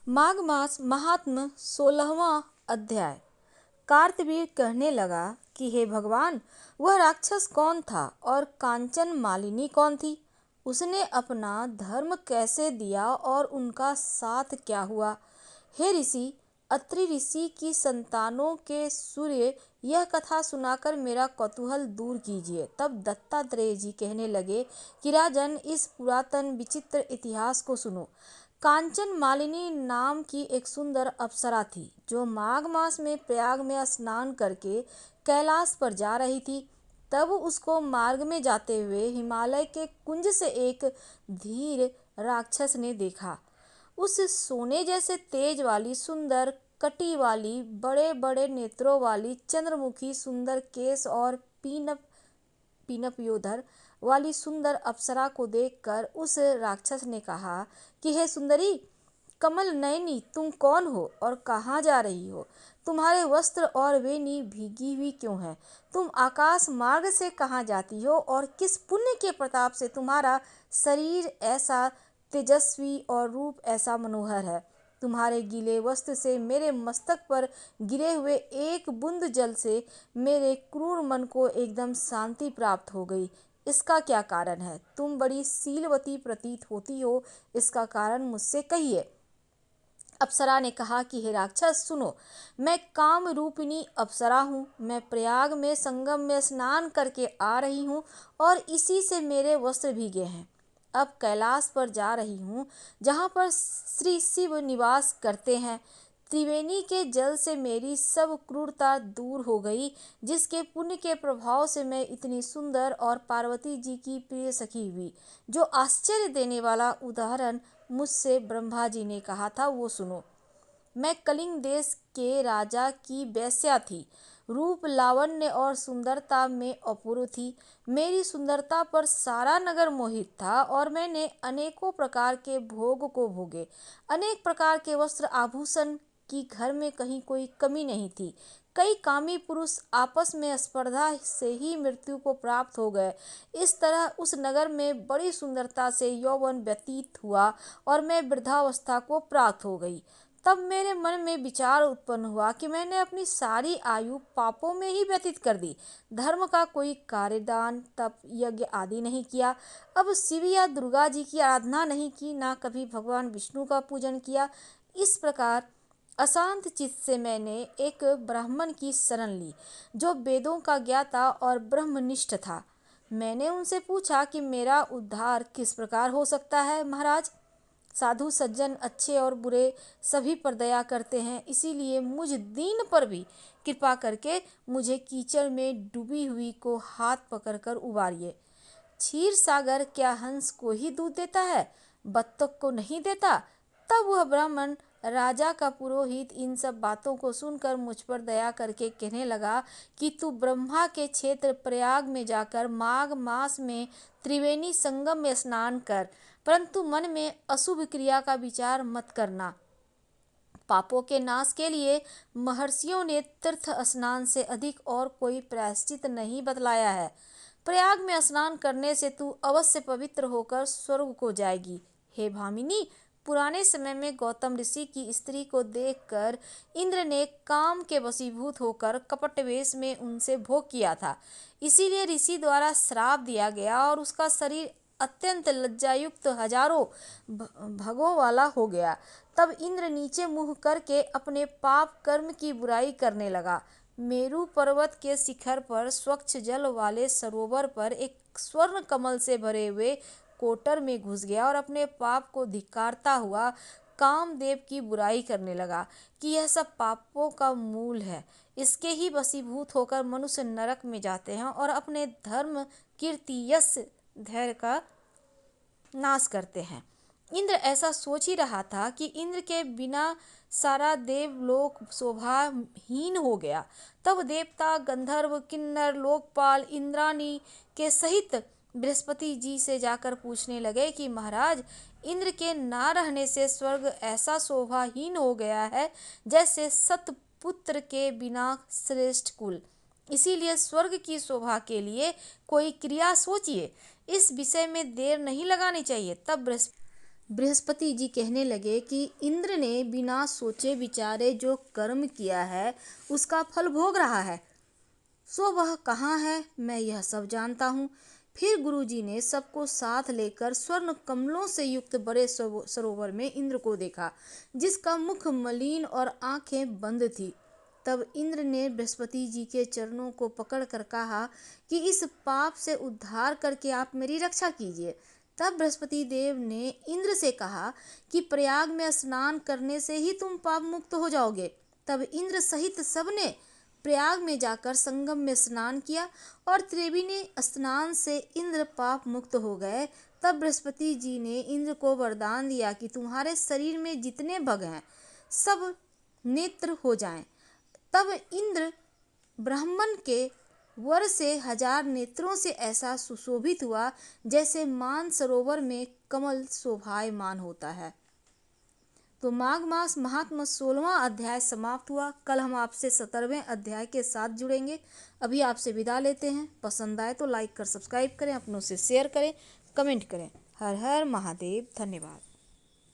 माघ मास महात्म 16वां अध्याय। कार्तवीर कहने लगा कि हे भगवान, वह राक्षस कौन था और कांचन मालिनी कौन थी? उसने अपना धर्म कैसे दिया और उनका साथ क्या हुआ? हे ऋषि, अत्रि ऋषि की संतानों के सूर्य, यह कथा सुनाकर मेरा कौतूहल दूर कीजिए। तब दत्तात्रेय जी कहने लगे कि राजन, इस पुरातन विचित्र इतिहास को सुनो। कांचन मालिनी नाम की एक सुंदर अप्सरा थी जो माघ मास में प्रयाग में स्नान करके कैलाश पर जा रही थी। तब उसको मार्ग में जाते हुए हिमालय के कुंज से एक धीर राक्षस ने देखा। उस सोने जैसे तेज वाली, सुंदर कटी वाली, बड़े बड़े नेत्रों वाली, चंद्रमुखी, सुंदर केस और पीनपयोधर वाली सुंदर अप्सरा को देखकर उस राक्षस ने कहा कि हे सुंदरी, कमल नयनी, तुम कौन हो और कहाँ जा रही हो? तुम्हारे वस्त्र और वेणी भीगी हुई क्यों है? तुम आकाश मार्ग से कहाँ जाती हो और किस पुण्य के प्रताप से तुम्हारा शरीर ऐसा तेजस्वी और रूप ऐसा मनोहर है? तुम्हारे गीले वस्त्र से मेरे मस्तक पर गिरे हुए एक बूंद जल से मेरे क्रूर मन को एकदम शांति प्राप्त हो गई। इसका क्या कारण है? तुम बड़ी शीलवती प्रतीत होती हो, इसका कारण मुझसे कहिए। अप्सरा ने कहा कि हे राक्षस, सुनो, मैं काम रूपिणी अप्सरा हूँ। मैं प्रयाग में संगम में स्नान करके आ रही हूँ और इसी से मेरे वस्त्र भीगे हैं। अब कैलाश पर जा रही हूँ, जहाँ पर श्री शिव निवास करते हैं। त्रिवेणी के जल से मेरी सब क्रूरता दूर हो गई, जिसके पुण्य के प्रभाव से मैं इतनी सुंदर और पार्वती जी की प्रिय सखी हुई। जो आश्चर्य देने वाला उदाहरण मुझसे ब्रह्मा जी ने कहा था, वो सुनो। मैं कलिंग देश के राजा की वेश्या थी। रूप, लावण्य और सुंदरता में अपूर्व थी। मेरी सुंदरता पर सारा नगर मोहित था और मैंने अनेकों प्रकार के भोग को भोगे। अनेक प्रकार के वस्त्र आभूषण की घर में कहीं कोई कमी नहीं थी। कई कामी पुरुष आपस में स्पर्धा से ही मृत्यु को प्राप्त हो गए। इस तरह उस नगर में बड़ी सुंदरता से यौवन व्यतीत हुआ और मैं वृद्धावस्था को प्राप्त हो गई। तब मेरे मन में विचार उत्पन्न हुआ कि मैंने अपनी सारी आयु पापों में ही व्यतीत कर दी। धर्म का कोई कार्य, दान, तप, यज्ञ आदि नहीं किया। अब शिव या दुर्गा जी की आराधना नहीं की, ना कभी भगवान विष्णु का पूजन किया। इस प्रकार अशांत चित्त से मैंने एक ब्राह्मण की शरण ली, जो वेदों का ज्ञाता और ब्रह्मनिष्ठ था। मैंने उनसे पूछा कि मेरा उद्धार किस प्रकार हो सकता है। महाराज, साधु सज्जन अच्छे और बुरे सभी पर दया करते हैं, इसीलिए मुझ दीन पर भी कृपा करके मुझे कीचड़ में डूबी हुई को हाथ पकड़कर उबारिए। क्षीर सागर क्या हंस को ही दूध देता है, बत्तख को नहीं देता? तब वह ब्राह्मण, राजा का पुरोहित, इन सब बातों को सुनकर मुझ पर दया करके कहने लगा कि तू ब्रह्मा के क्षेत्र प्रयाग में जाकर माघ मास में त्रिवेणी संगम में स्नान कर, परंतु मन में अशुभ क्रिया का विचार मत करना। पापों के नाश के लिए महर्षियों ने तीर्थ स्नान से अधिक और कोई प्रायश्चित नहीं बतलाया है। प्रयाग में स्नान करने से तू अवश्य पवित्र होकर स्वर्ग को जाएगी। हे भामिनी, पुराने समय में गौतम ऋषि की स्त्री को देखकर इंद्र ने काम के वशीभूत होकर कपट वेश में उनसे भोग किया था। इसीलिए ऋषि द्वारा श्राप दिया गया और उसका शरीर अत्यंत लज्जायुक्त हजारों भगों वाला हो गया। तब इंद्र नीचे मुँह करके अपने पाप कर्म की बुराई करने लगा। मेरु पर्वत के शिखर पर स्वच्छ जल वाले सरोवर पर एक स्वर्ण कमल से भरे हुए कोटर में घुस गया और अपने पाप को धिक्कारता हुआ कामदेव की बुराई करने लगा कि यह सब पापों का मूल है। इसके ही वशीभूत होकर मनुष्य नरक में जाते हैं और अपने धर्म, कीर्ति, यश, धैर्य का नाश करते हैं। इंद्र ऐसा सोच ही रहा था कि इंद्र के बिना सारा देवलोक शोभाहीन हो गया। तब देवता, गंधर्व, किन्नर, लोकपाल, इंद्राणी के सहित बृहस्पति जी से जाकर पूछने लगे कि महाराज, इंद्र के ना रहने से स्वर्ग ऐसा शोभाहीन हो गया है जैसे सतपुत्र के बिना श्रेष्ठ कुल। इसीलिए स्वर्ग की शोभा के लिए कोई क्रिया सोचिए। इस विषय में देर नहीं लगानी चाहिए। तब बृहस्पति जी कहने लगे कि इंद्र ने बिना सोचे विचारे जो कर्म किया है उसका फल भोग रहा है, सो वह कहाँ है, मैं यह सब जानता हूँ। फिर गुरुजी ने सबको साथ लेकर स्वर्ण कमलों से युक्त बड़े सरोवर में इंद्र को देखा, जिसका मुख मलिन और आंखें बंद थी। तब इंद्र ने बृहस्पति जी के चरणों को पकड़कर कहा कि इस पाप से उद्धार करके आप मेरी रक्षा कीजिए। तब बृहस्पति देव ने इंद्र से कहा कि प्रयाग में स्नान करने से ही तुम पाप मुक्त हो जाओगे। तब इंद्र सहित सबने प्रयाग में जाकर संगम में स्नान किया और त्रिवेणी स्नान से इंद्र पाप मुक्त हो गए। तब बृहस्पति जी ने इंद्र को वरदान दिया कि तुम्हारे शरीर में जितने भग हैं सब नेत्र हो जाएं। तब इंद्र ब्राह्मण के वर से 1000 नेत्रों से ऐसा सुशोभित हुआ जैसे मान सरोवर में कमल शोभायमान होता है। तो माघ मास महात्मा 16वां अध्याय समाप्त हुआ। कल हम आपसे 17वें अध्याय के साथ जुड़ेंगे। अभी आपसे विदा लेते हैं। पसंद आए तो लाइक कर सब्सक्राइब करें, अपनों से शेयर करें, कमेंट करें। हर हर महादेव। धन्यवाद।